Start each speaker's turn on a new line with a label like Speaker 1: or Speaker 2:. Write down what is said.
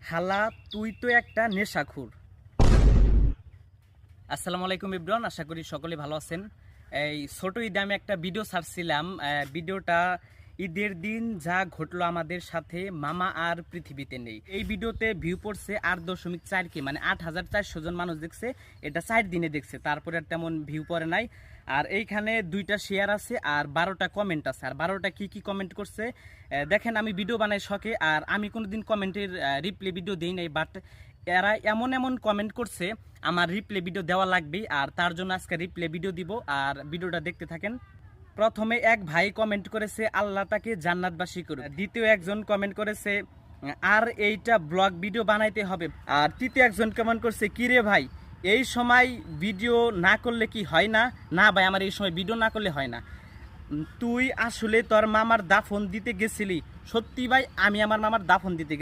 Speaker 1: হালা তুই তো একটা নেশাখোর। আসসালামু আলাইকুম ইব্রান, আশা করি সকলে ভালো আছেন। এই ছোট ঈদে আমি একটা ভিডিও ছাড়ছিলাম। ভিডিওটা ঈদের দিন যা ঘটলো আমাদের সাথে, মামা আর পৃথিবীতে নেই। এই ভিডিওতে ভিউ পড়ছে 8.4K, মানে 8,400 জন মানুষ দেখছে। এটা 4 দিনে দেখছে, তারপরে আর তেমন ভিউ পড়ে নাই। আর এইখানে 2টা শেয়ার আছে আর 12টা কমেন্ট আছে। আর 12টা কি কমেন্ট করছে দেখেন। আমি ভিডিও বানাই শখে, আর আমি কোনোদিন কমেন্টের রিপ্লে ভিডিও দিই নাই, বাট এরা এমন এমন কমেন্ট করছে আমার রিপ্লে ভিডিও দেওয়া লাগবেই। আর তার জন্য আজকে রিপ্লে ভিডিও দিব, আর ভিডিওটা দেখতে থাকেন। প্রথমে এক ভাই কমেন্ট করেছে আল্লাহ তাকে জান্নাতবাসী করুক। দ্বিতীয় একজন কমেন্ট করেছে আর এইটা ব্লগ ভিডিও বানাইতে হবে। আর তৃতীয় একজন কমেন্ট করছে কিরে ভাই, এই সময় ভিডিও না করলে কি হয় না? না ভাই, আমার এই সময় ভিডিও না করলে হয় না। তুই আসলে তোর মামার দাফন দিতে গেছিলি? সত্যি ভাই, আমি আমার মামার দাফন দিতে গেছি।